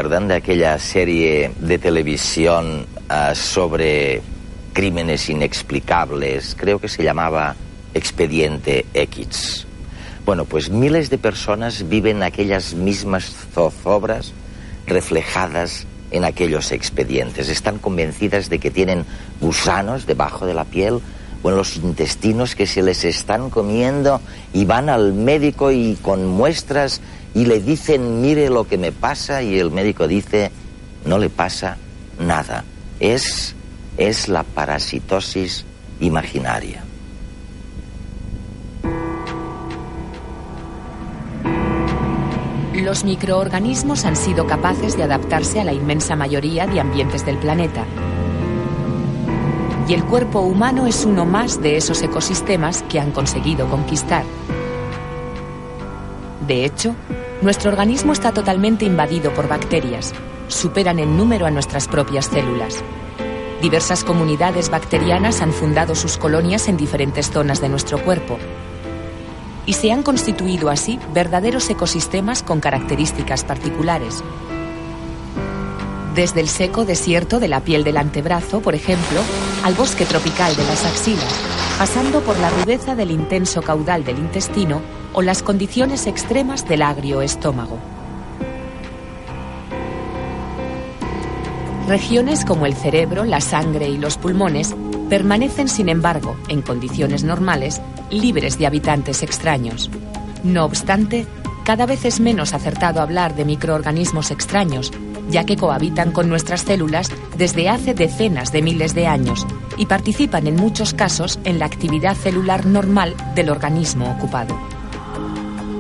acuerdan de aquella serie de televisión sobre crímenes inexplicables? Creo que se llamaba Expediente X. Bueno, pues miles de personas viven aquellas mismas zozobras reflejadas en aquellos expedientes. Están convencidas de que tienen gusanos debajo de la piel o en los intestinos que se les están comiendo, y van al médico y con muestras y le dicen, mire lo que me pasa, y el médico dice, no le pasa nada. Es la parasitosis imaginaria. Los microorganismos han sido capaces de adaptarse a la inmensa mayoría de ambientes del planeta. Y el cuerpo humano es uno más de esos ecosistemas que han conseguido conquistar. De hecho, nuestro organismo está totalmente invadido por bacterias. Superan en número a nuestras propias células. Diversas comunidades bacterianas han fundado sus colonias en diferentes zonas de nuestro cuerpo. Y se han constituido así verdaderos ecosistemas con características particulares. Desde el seco desierto de la piel del antebrazo, por ejemplo, al bosque tropical de las axilas, pasando por la rudeza del intenso caudal del intestino o las condiciones extremas del agrio estómago. Regiones como el cerebro, la sangre y los pulmones permanecen, sin embargo, en condiciones normales, libres de habitantes extraños. No obstante, cada vez es menos acertado hablar de microorganismos extraños, ya que cohabitan con nuestras células desde hace decenas de miles de años y participan en muchos casos en la actividad celular normal del organismo ocupado.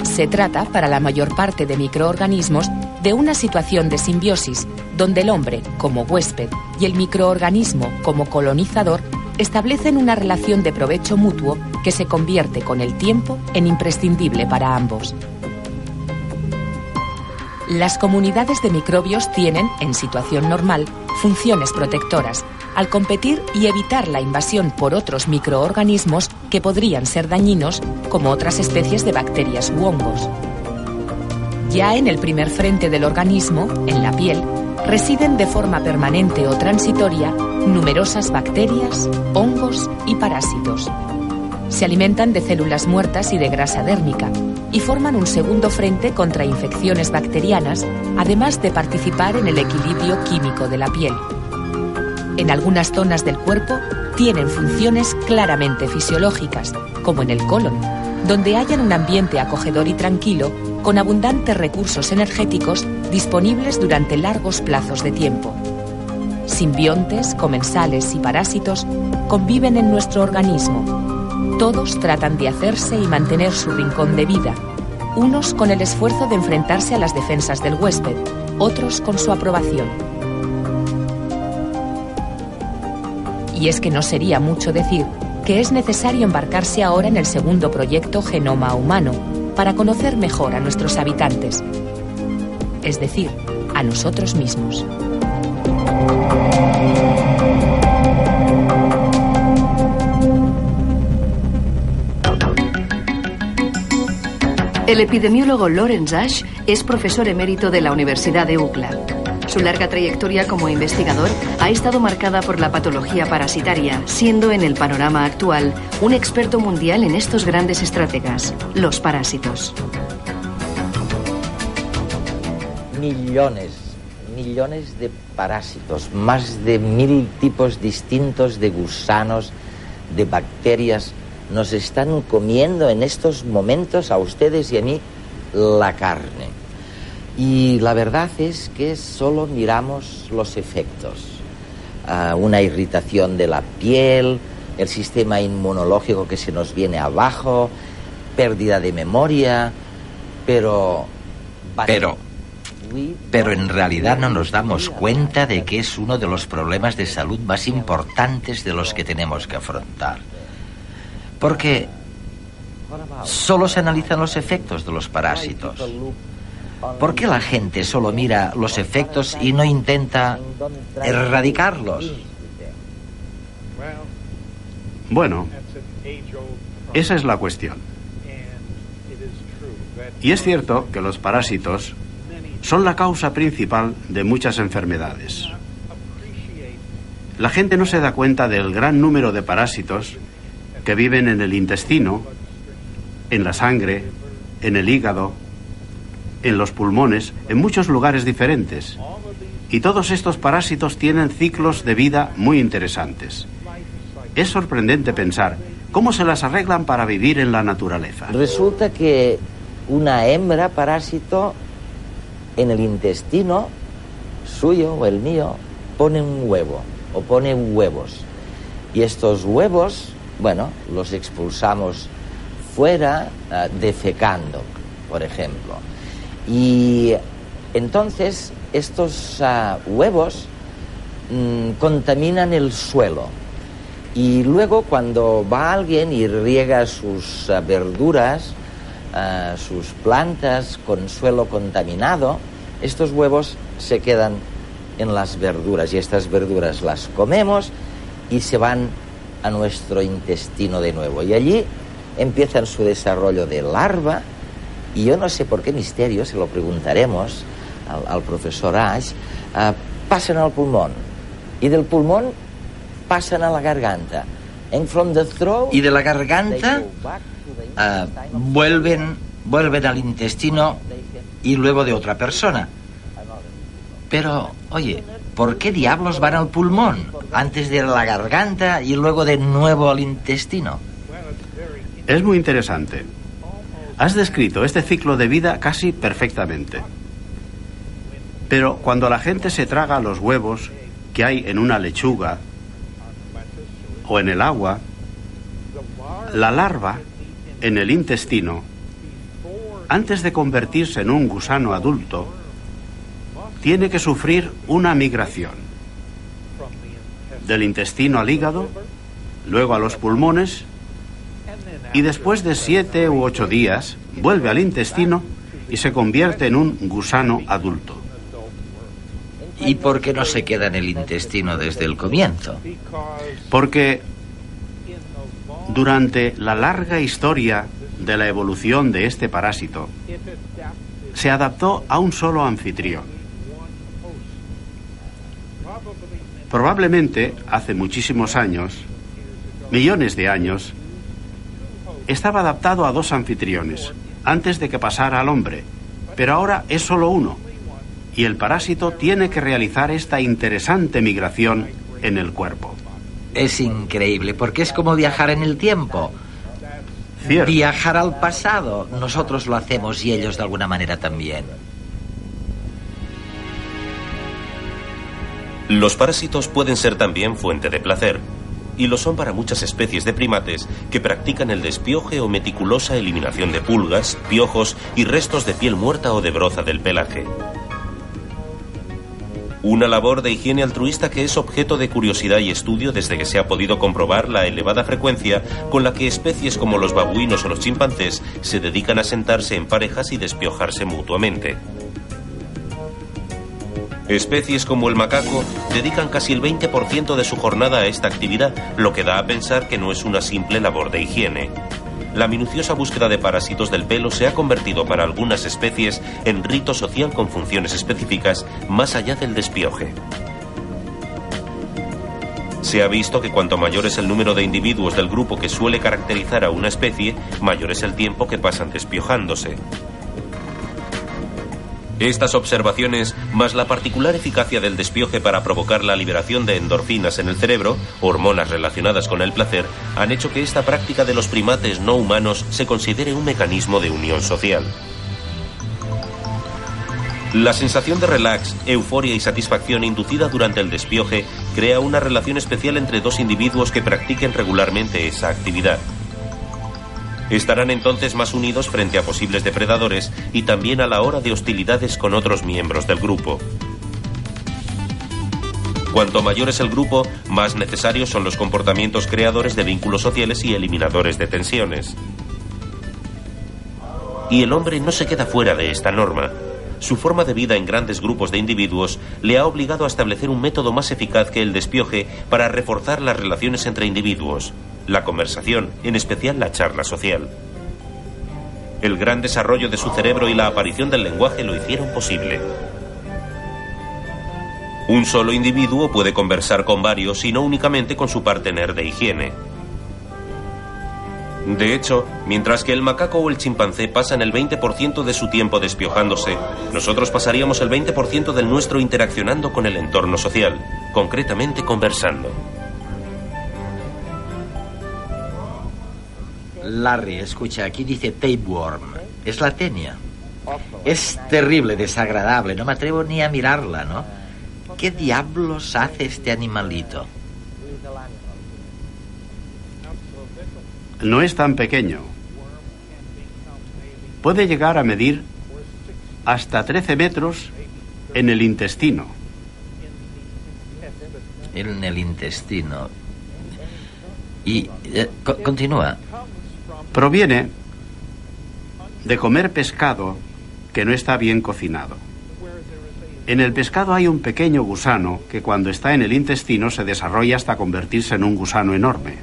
Se trata, para la mayor parte de microorganismos, de una situación de simbiosis, donde el hombre, como huésped, y el microorganismo, como colonizador, establecen una relación de provecho mutuo que se convierte con el tiempo en imprescindible para ambos. Las comunidades de microbios tienen, en situación normal, funciones protectoras, al competir y evitar la invasión por otros microorganismos que podrían ser dañinos, como otras especies de bacterias u hongos. Ya en el primer frente del organismo, en la piel, residen de forma permanente o transitoria numerosas bacterias, hongos y parásitos. Se alimentan de células muertas y de grasa dérmica y forman un segundo frente contra infecciones bacterianas, además de participar en el equilibrio químico de la piel. En algunas zonas del cuerpo tienen funciones claramente fisiológicas, como en el colon, donde hallan un ambiente acogedor y tranquilo, con abundantes recursos energéticos disponibles durante largos plazos de tiempo. Simbiontes, comensales y parásitos conviven en nuestro organismo. Todos tratan de hacerse y mantener su rincón de vida, unos con el esfuerzo de enfrentarse a las defensas del huésped, otros con su aprobación. Y es que no sería mucho decir que es necesario embarcarse ahora en el segundo proyecto Genoma Humano para conocer mejor a nuestros habitantes, es decir, a nosotros mismos. El epidemiólogo Lawrence Ash es profesor emérito de la Universidad de UCLA. Su larga trayectoria como investigador ha estado marcada por la patología parasitaria, siendo en el panorama actual un experto mundial en estos grandes estrategas, los parásitos. Millones de parásitos, más de 1000 tipos distintos de gusanos, de bacterias, nos están comiendo en estos momentos a ustedes y a mí la carne. Y la verdad es que solo miramos los efectos. Una irritación de la piel, el sistema inmunológico que se nos viene abajo, pérdida de memoria, pero en realidad no nos damos cuenta de que es uno de los problemas de salud más importantes de los que tenemos que afrontar. Porque solo se analizan los efectos de los parásitos. ¿Por qué la gente solo mira los efectos y no intenta erradicarlos? Bueno, esa es la cuestión. Y es cierto que los parásitos son la causa principal de muchas enfermedades. La gente no se da cuenta del gran número de parásitos que viven en el intestino, en la sangre, en el hígado, en los pulmones, en muchos lugares diferentes. Y todos estos parásitos tienen ciclos de vida muy interesantes. Es sorprendente pensar cómo se las arreglan para vivir en la naturaleza. Resulta que una hembra parásito en el intestino suyo o el mío pone un huevo o pone huevos. Y estos huevos, bueno, los expulsamos fuera defecando, por ejemplo. Y entonces estos huevos contaminan el suelo. Y luego cuando va alguien y riega sus verduras, sus plantas con suelo contaminado, estos huevos se quedan en las verduras y estas verduras las comemos y se van a nuestro intestino de nuevo. Y allí empiezan su desarrollo de larva y yo no sé por qué misterio, se lo preguntaremos al profesor Ash, pasan al pulmón y del pulmón pasan a la garganta. Y de la garganta vuelven al intestino y luego de otra persona. Pero, oye, ¿por qué diablos van al pulmón antes de la garganta y luego de nuevo al intestino? Es muy interesante. Has descrito este ciclo de vida casi perfectamente. Pero cuando la gente se traga los huevos que hay en una lechuga o en el agua, la larva en el intestino, antes de convertirse en un gusano adulto, tiene que sufrir una migración del intestino al hígado, luego a los pulmones y después de 7 u 8 días vuelve al intestino y se convierte en un gusano adulto. ¿Y por qué no se queda en el intestino desde el comienzo? Porque durante la larga historia de la evolución de este parásito, se adaptó a un solo anfitrión. Probablemente, hace muchísimos años, millones de años, estaba adaptado a 2 anfitriones, antes de que pasara al hombre, pero ahora es solo uno, y el parásito tiene que realizar esta interesante migración en el cuerpo. Es increíble, porque es como viajar en el tiempo. Cierto. Viajar al pasado. Nosotros lo hacemos y ellos de alguna manera también. Los parásitos pueden ser también fuente de placer, y lo son para muchas especies de primates que practican el despioje o meticulosa eliminación de pulgas, piojos y restos de piel muerta o de broza del pelaje. Una labor de higiene altruista que es objeto de curiosidad y estudio desde que se ha podido comprobar la elevada frecuencia con la que especies como los babuinos o los chimpancés se dedican a sentarse en parejas y despiojarse mutuamente. Especies como el macaco dedican casi el 20% de su jornada a esta actividad, lo que da a pensar que no es una simple labor de higiene. La minuciosa búsqueda de parásitos del pelo se ha convertido para algunas especies en rito social con funciones específicas más allá del despioje. Se ha visto que cuanto mayor es el número de individuos del grupo que suele caracterizar a una especie, mayor es el tiempo que pasan despiojándose. Estas observaciones, más la particular eficacia del despioje para provocar la liberación de endorfinas en el cerebro, hormonas relacionadas con el placer, han hecho que esta práctica de los primates no humanos se considere un mecanismo de unión social. La sensación de relax, euforia y satisfacción inducida durante el despioje crea una relación especial entre 2 individuos que practiquen regularmente esa actividad. Estarán entonces más unidos frente a posibles depredadores y también a la hora de hostilidades con otros miembros del grupo. Cuanto mayor es el grupo, más necesarios son los comportamientos creadores de vínculos sociales y eliminadores de tensiones. Y el hombre no se queda fuera de esta norma. Su forma de vida en grandes grupos de individuos le ha obligado a establecer un método más eficaz que el despioje para reforzar las relaciones entre individuos. La conversación, en especial la charla social. El gran desarrollo de su cerebro y la aparición del lenguaje lo hicieron posible. Un solo individuo puede conversar con varios y no únicamente con su partener de higiene. De hecho, mientras que el macaco o el chimpancé pasan el 20% de su tiempo despiojándose, nosotros pasaríamos el 20% del nuestro interaccionando con el entorno social, concretamente conversando. Larry, escucha, aquí dice tapeworm. Es la tenia. Es terrible, desagradable. No me atrevo ni a mirarla, ¿no? ¿Qué diablos hace este animalito? No es tan pequeño. Puede llegar a medir hasta 13 metros en el intestino. En el intestino. Y continúa. Proviene de comer pescado que no está bien cocinado. En el pescado hay un pequeño gusano que cuando está en el intestino se desarrolla hasta convertirse en un gusano enorme.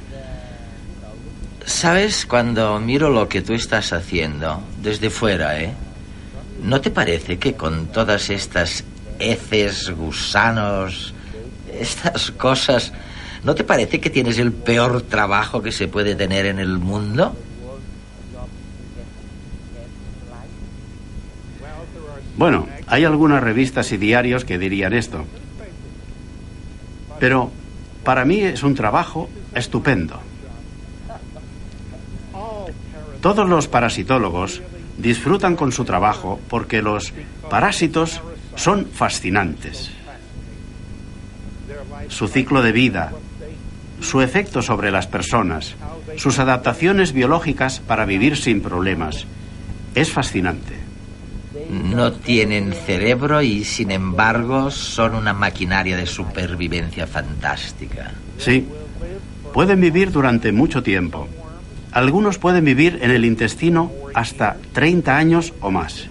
¿Sabes? Cuando miro lo que tú estás haciendo desde fuera, ¿no te parece que con todas estas heces, gusanos, estas cosas, ¿no te parece que tienes el peor trabajo que se puede tener en el mundo? Bueno, hay algunas revistas y diarios que dirían esto. Pero para mí es un trabajo estupendo. Todos los parasitólogos disfrutan con su trabajo porque los parásitos son fascinantes. Su ciclo de vida, su efecto sobre las personas, sus adaptaciones biológicas para vivir sin problemas, es fascinante. No tienen cerebro y, sin embargo, son una maquinaria de supervivencia fantástica. Sí, pueden vivir durante mucho tiempo. Algunos pueden vivir en el intestino hasta 30 años o más.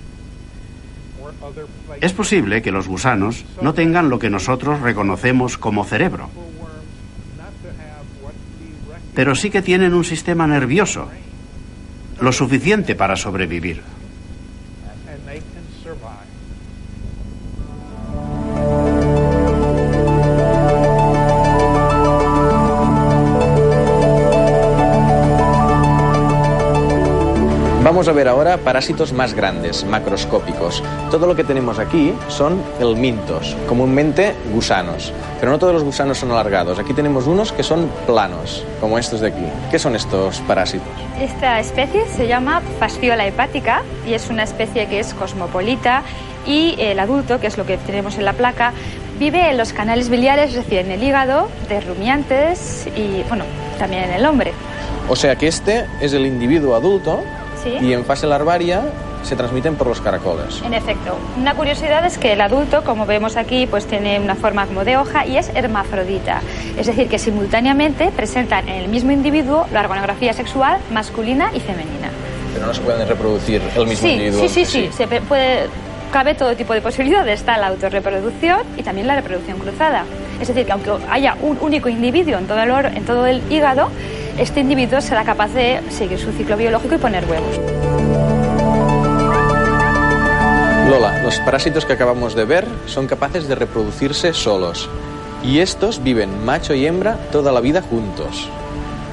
Es posible que los gusanos no tengan lo que nosotros reconocemos como cerebro, pero sí que tienen un sistema nervioso, lo suficiente para sobrevivir. Vamos a ver ahora parásitos más grandes, macroscópicos. Todo lo que tenemos aquí son helmintos, comúnmente gusanos. Pero no todos los gusanos son alargados. Aquí tenemos unos que son planos, como estos de aquí. ¿Qué son estos parásitos? Esta especie se llama Fasciola hepatica y es una especie que es cosmopolita, y el adulto, que es lo que tenemos en la placa, vive en los canales biliares, es decir, en el hígado de rumiantes y, bueno, también en el hombre. O sea que este es el individuo adulto. Sí. Y en fase larvaria se transmiten por los caracoles. En efecto. Una curiosidad es que el adulto, como vemos aquí, pues tiene una forma como de hoja y es hermafrodita. Es decir, que simultáneamente presentan en el mismo individuo la organografía sexual masculina y femenina. Pero no se pueden reproducir el mismo individuo. Sí. Cabe todo tipo de posibilidades. Está la autorreproducción y también la reproducción cruzada. Es decir, que aunque haya un único individuo en todo el hígado, este individuo será capaz de seguir su ciclo biológico y poner huevos. Lola, los parásitos que acabamos de ver son capaces de reproducirse solos. Y estos viven macho y hembra toda la vida juntos.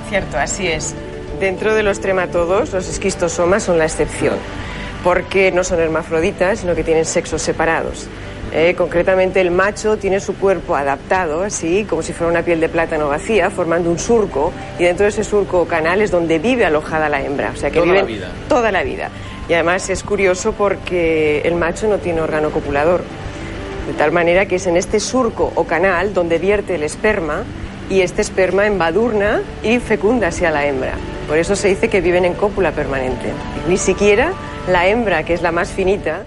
Cierto, así es. Dentro de los trematodos, los esquistosomas son la excepción, porque no son hermafroditas, sino que tienen sexos separados. Concretamente el macho tiene su cuerpo adaptado, así como si fuera una piel de plátano vacía, formando un surco, y dentro de ese surco o canal es donde vive alojada la hembra, o sea que viven toda la vida. Y además es curioso porque el macho no tiene órgano copulador, de tal manera que es en este surco o canal donde vierte el esperma, y este esperma embadurna y fecunda hacia la hembra. Por eso se dice que viven en cópula permanente. Ni siquiera la hembra, que es la más finita,